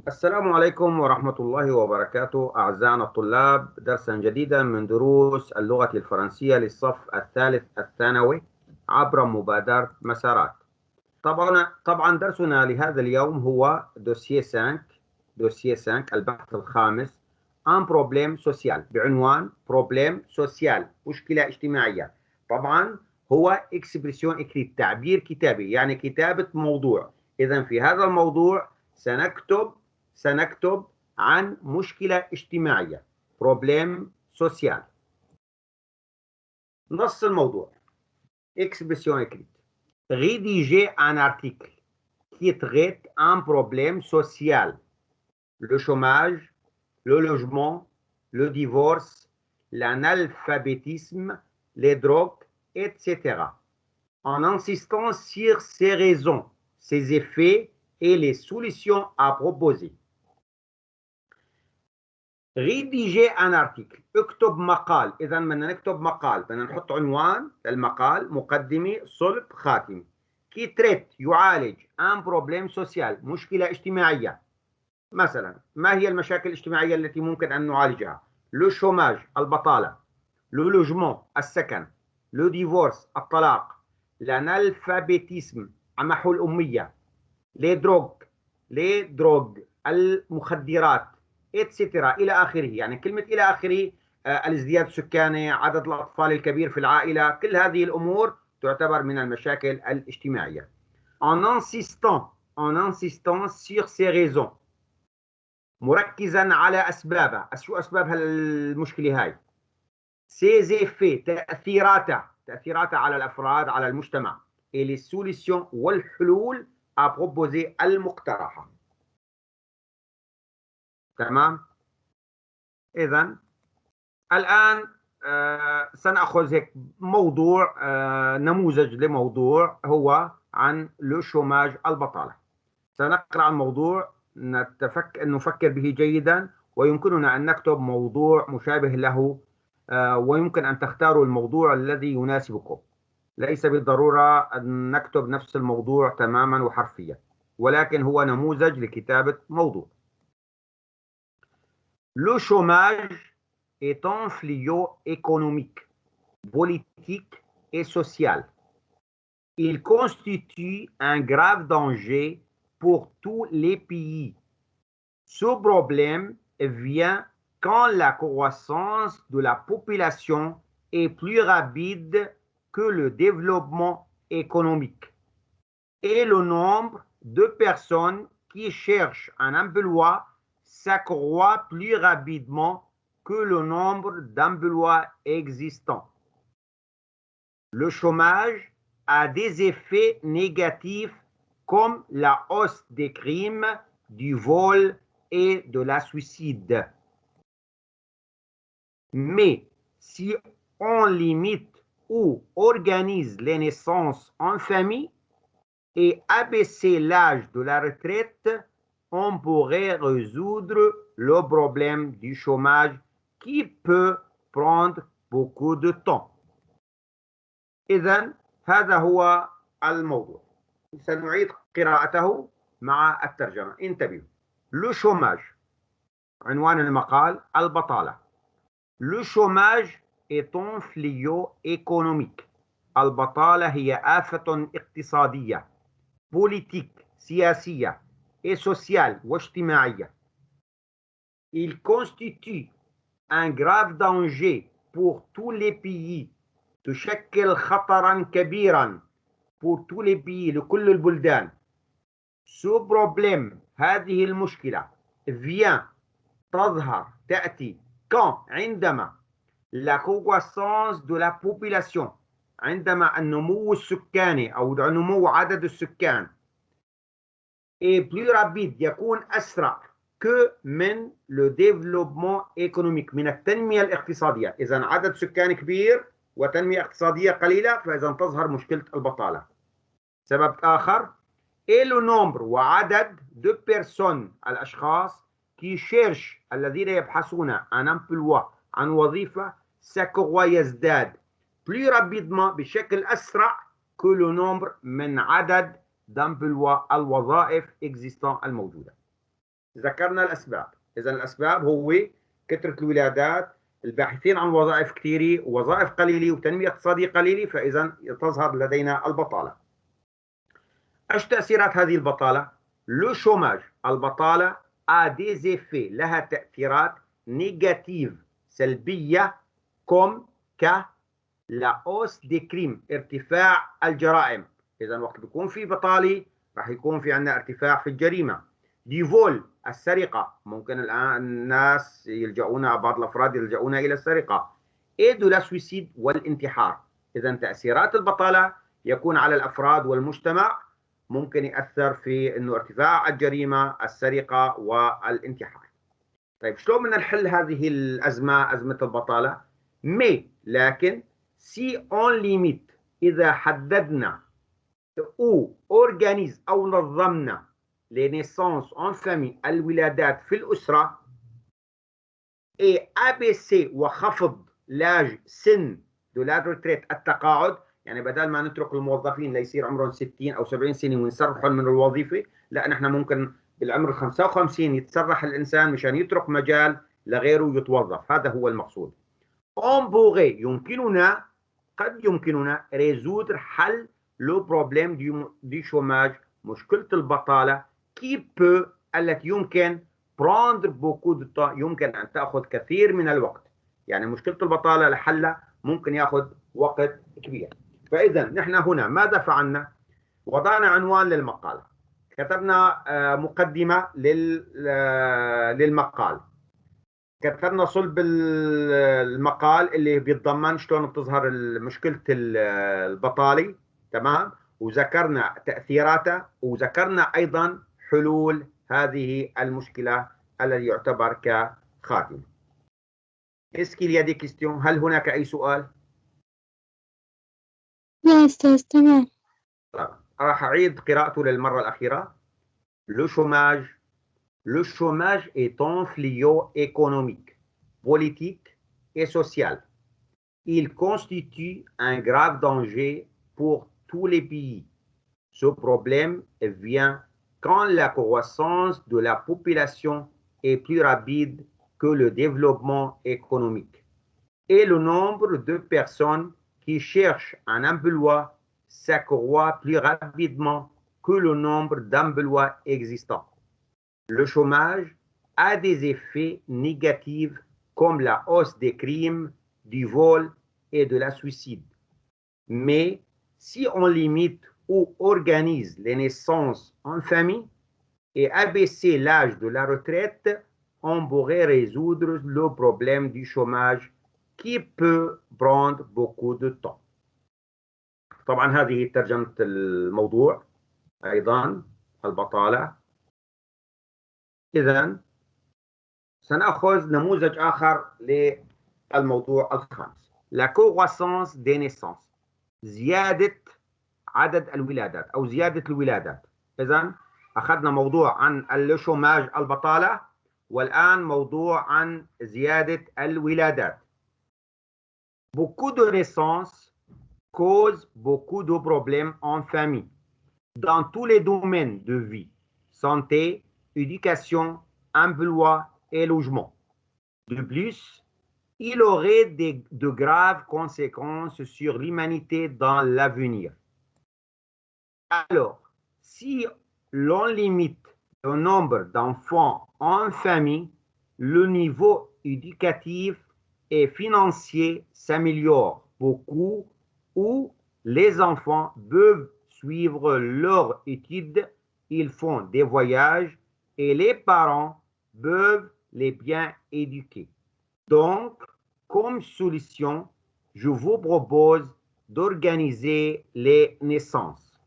السلام عليكم ورحمة الله وبركاته أعزائنا الطلاب، درسا جديدا من دروس اللغة الفرنسية للصف الثالث الثانوي عبر مبادرة مسارات. طبعا درسنا لهذا اليوم هو دوسيي 5 البحث الخامس عن بروبليم سوسيال، بعنوان بروبليم سوسيال، مشكلة اجتماعية. طبعا هو اكسبريسيون اكريت، تعبير كتابي، يعني كتابة موضوع. إذا في هذا الموضوع سنكتب عن مشكلة اجتماعية، بروبليم سوسيال. نص الموضوع اكسبريسيون اكريت: rédiger un article qui traite un problème social, le chômage, le logement, le divorce, l'analphabétisme, les drogues, etc., en insistant sur ses raisons, ses effets et les solutions à proposer. rédiger un article، اكتب مقال. إذا بدنا نكتب مقال، بدنا نحط عنوان للمقال، مقدمة، صلب، خاتمة. كي تريت، يعالج، ان بروبليم سوسيال، مشكلة اجتماعية. مثلا ما هي المشاكل الاجتماعية التي ممكن أن نعالجها؟ لو شوماج، البطالة، لو لوجمون، السكن، لو ديفورس، الطلاق، لانالفابيتيسم، محو الأمية، لي دروغ، المخدرات، اتسترا، إلى آخره. يعني كلمة إلى آخره، الازدياد السكاني، عدد الأطفال الكبير في العائلة، كل هذه الأمور تعتبر من المشاكل الاجتماعية. en insistant sur ces raisons، مركزا على أسبابها. شو أسباب المشكلة هاي؟ ses effets، تأثيراتها على الأفراد، على المجتمع. et les solutions، والحلول à proposer، المقترحة. تمام. إذا الآن سنأخذ هيك موضوع، نموذج لموضوع هو عن لو شوماج، البطالة. سنقرأ الموضوع، نفكر به جيدا، ويمكننا أن نكتب موضوع مشابه له، ويمكن أن تختاروا الموضوع الذي يناسبكم. ليس بالضرورة أن نكتب نفس الموضوع تماما وحرفيا، ولكن هو نموذج لكتابة موضوع. Le chômage est un fléau économique, politique et social. Il constitue un grave danger pour tous les pays. Ce problème vient quand la croissance de la population est plus rapide que le développement économique, et le nombre de personnes qui cherchent un emploi s'accroît plus rapidement que le nombre d'emplois existants. Le chômage a des effets négatifs comme la hausse des crimes, du vol et de la suicide. Mais si on limite ou organise les naissances en famille et abaisser l'âge de la retraite, on pourrait résoudre le problème du chômage qui peut prendre beaucoup de temps. إذن هذا هو الموضوع. سنعيد قراءته مع الترجمة. انتبهوا. لو شوماج، عنوان المقال، البطالة. لو شوماج est un fléau économique. البطالة هي آفة اقتصادية، بوليتيك، سياسية، et sociale، واجتماعية. Il constitue un grave danger pour tous les pays. تشكل خطرا كبيرا pour tous les pays، لكل البلدان. Ce problème، هذه المشكلة، vient، تظهر، تأتي، quand، عندما، la croissance de la population، عندما النمو السكاني أو نمو عدد السكان، et plus rapide، يكون أسرع، que من le développement économique، من التنمية الاقتصادية. إذا عدد سكان كبير وتنمية اقتصادية قليلة، فإذا تظهر مشكلة البطالة. سبب آخر، et le nombre، وعدد، de personnes، الأشخاص، qui cherchent، الذين يبحثون un emploi، عن وظيفة، s'accroît، يزداد، plus rapidement، بشكل أسرع، que le nombre، من عدد d'emploi، الوظائف existant، الموجودة. ذكرنا الأسباب. إذا الأسباب هو كثرة الولادات، الباحثين عن وظائف كثيرة ووظائف قليلة وتنمية اقتصادية قليلة، فإذا تظهر لدينا البطالة. ايش تأثيرات هذه البطالة؟ لو شوماج، البطالة a des effets، لها تأثيرات نيجاتيف سلبية، كوم لا hausse des crimes، ارتفاع الجرائم. إذا وقت بيكون في بطالة راح يكون في عندنا ارتفاع في الجريمة. دي فول، السرقة، ممكن الآن الناس يلجؤون، بعض الأفراد يلجؤون إلى السرقة. ايدو لا سويسيد، والانتحار. إذا تأثيرات البطالة يكون على الأفراد والمجتمع، ممكن يأثر في إنه ارتفاع الجريمة، السرقة والانتحار. طيب شلون بدنا نحل هذه الأزمة، أزمة البطالة؟ لكن سي اون ليميت، إذا حددنا أو أورجانيز أو نظمنا les naissances en famille، الولادات في الأسرة، et abaisser وخفض لاج سن de la retraite، التقاعد. يعني بدل ما نترك الموظفين ليصير عمرهم 60 أو 70 سنة ونسرحهم من الوظيفة، لا نحن ممكن بالعمر 55 يتسرح الإنسان مشان يترك مجال لغيره يتوظف. هذا هو المقصود. on pourrait، يمكننا، قد يمكننا résoudre، حل لو بروبليم دي شوماج، مشكلة البطالة، كي بو، التي يمكن prendre beaucoup de temps، يمكن أن تأخذ كثير من الوقت. يعني مشكلة البطالة لحلها ممكن يأخذ وقت كبير. فإذا نحن هنا ماذا فعلنا؟ وضعنا عنوان للمقالة، كتبنا مقدمة للمقال، كتبنا صلب المقال اللي بيتضمن شلون بتظهر مشكلة البطالة، تمام، وذكرنا تأثيراتها، وذكرنا أيضا حلول هذه المشكلة الذي يعتبر كخاتمة. Est-ce qu'il y a des questions؟ هل هناك أي سؤال؟ لا أستاذ، تمام. راح أعيد قراءته للمرة الأخيرة. Le chômage est un fléau économique, politique et social. Il constitue un grave danger pour tous les pays. Ce problème vient quand la croissance de la population est plus rapide que le développement économique et le nombre de personnes qui cherchent un emploi s'accroît plus rapidement que le nombre d'emplois existants. Le chômage a des effets négatifs comme la hausse des crimes, du vol et de la suicide. Mais si on limite ou organise les naissances en famille et abaisser l'âge de la retraite, on pourrait résoudre le problème du chômage qui peut prendre beaucoup de temps. طبعا هذه ترجمة الموضوع. أيضا البطالة. إذن سنأخذ نموذج آخر للموضوع الخامس. La croissance des naissances، زيادة عدد الولادات أو زيادة الولادات. إذن أخذنا موضوع عن الشوماج، البطالة، والآن موضوع عن زيادة الولادات. Beaucoup de naissances causent beaucoup de problèmes en famille, dans tous les domaines de vie, santé, éducation, emploi et logement. De plus, il aurait de graves conséquences sur l'humanité dans l'avenir. Alors, si l'on limite le nombre d'enfants en famille, le niveau éducatif et financier s'améliore beaucoup, où les enfants peuvent suivre leurs études, ils font des voyages et les parents peuvent les bien éduquer. Donc, comme solution, je vous propose d'organiser les naissances.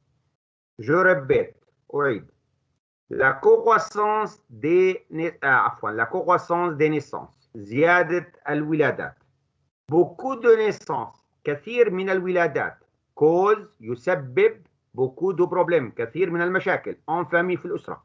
Je répète, oui, la croissance des naissances، زيادة الولادات. Beaucoup de naissances، كثير من الولادات، cause، يسبب، beaucoup de problèmes، كثير من المشاكل، en famille، في الأسرة.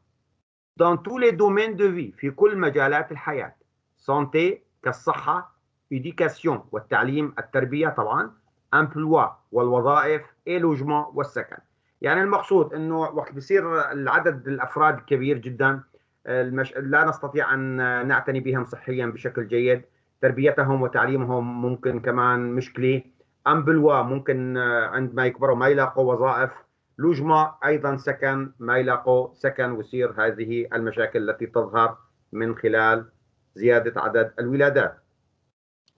Dans tous les domaines de vie، في كل مجالات الحياة. santé، كالصحة، éducation، والتعليم، التربية طبعا، emploi، والوظائف، et logement، والسكن. يعني المقصود انه وقت بصير العدد الافراد كبير جدا، لا نستطيع أن نعتني بهم صحيا بشكل جيد. تربيتهم وتعليمهم ممكن كمان مشكلة. أمبلوا ممكن عندما يكبروا ما يلاقوا وظائف. لوجما أيضا سكن، ما يلاقوا سكن، ويصير هذه المشاكل التي تظهر من خلال زيادة عدد الولادات.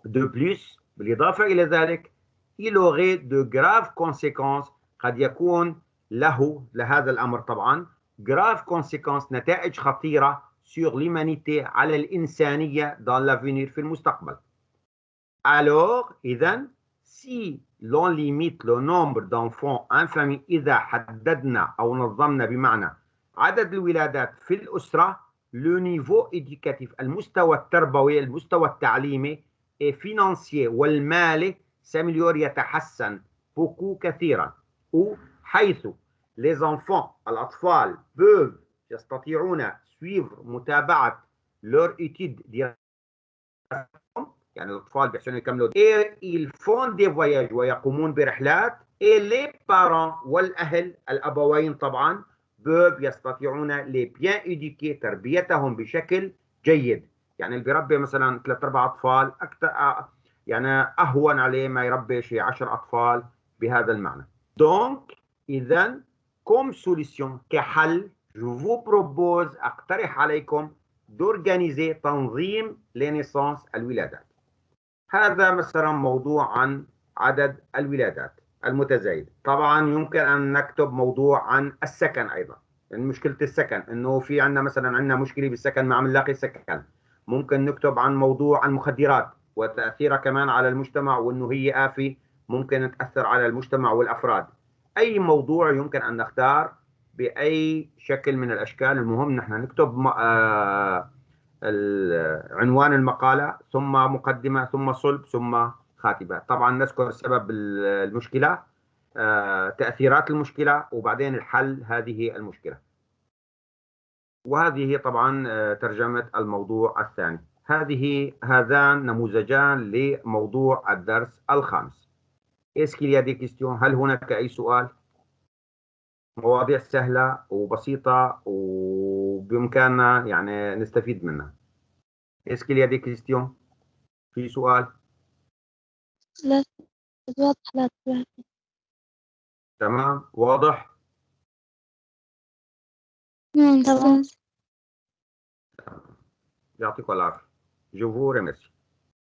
De plus، بالإضافة إلى ذلك، il aurait de graves conséquences، قد يكون لهذا الأمر طبعا graves conséquences، نتائج خطيرة sur l'humanité، على الإنسانية dans l'avenir، في المستقبل. Alors إذن si l'on limite le nombre d'enfants en famille، إذا حددنا أو نظمنا بمعنى عدد الولادات في الأسرة، le niveau éducatif، المستوى التربوي، المستوى التعليمي، et financier والمالي، s'améliore، يتحسن beaucoup، كثيرا. ou حيث les enfants، الأطفال peuvent، يستطيعون suivre، متابعة leur étude، يعني الأطفال بيحسنوا يكملوا et ils font des voyages، ويقومون برحلات. et les parents، والأهل الأبوين طبعا peuvent، يستطيعون les bien éduquer، تربيتهم بشكل جيد. يعني اللي بيربي مثلا 3-4 أطفال أكثر، يعني أهون عليه ما يربي شيء 10 أطفال بهذا المعنى. donc إذن comme solution، كحل، je vous propose، أقترح عليكم d'organiser، تنظيم لنيسانس، الولادات. هذا مثلا موضوع عن عدد الولادات المتزايد. طبعا يمكن أن نكتب موضوع عن السكن أيضا، يعني مشكلة السكن، إنه في عندنا مثلا مشكلة بالسكن، ما عم نلاقي سكن. ممكن نكتب عن موضوع المخدرات وتأثيرها كمان على المجتمع، وإنه هي آفة ممكن تأثر على المجتمع والأفراد. أي موضوع يمكن أن نختار بأي شكل من الأشكال. المهم نحن نكتب عنوان المقالة، ثم مقدمة، ثم صلب، ثم خاتمة. طبعا نذكر سبب المشكلة، تأثيرات المشكلة، وبعدين الحل هذه المشكلة. وهذه طبعا ترجمة الموضوع الثاني. هذان نموذجان لموضوع الدرس الخامس. Est-ce qu'il y a des questions؟ هل هناك أي سؤال؟ مواضيع سهلة وبسيطة وبإمكاننا يعني نستفيد منها. Est-ce qu'il y a des questions؟ في سؤال؟ لا، واضح. لا تمام، واضح. تمام. يعطيكم العافية. Je vous remercie.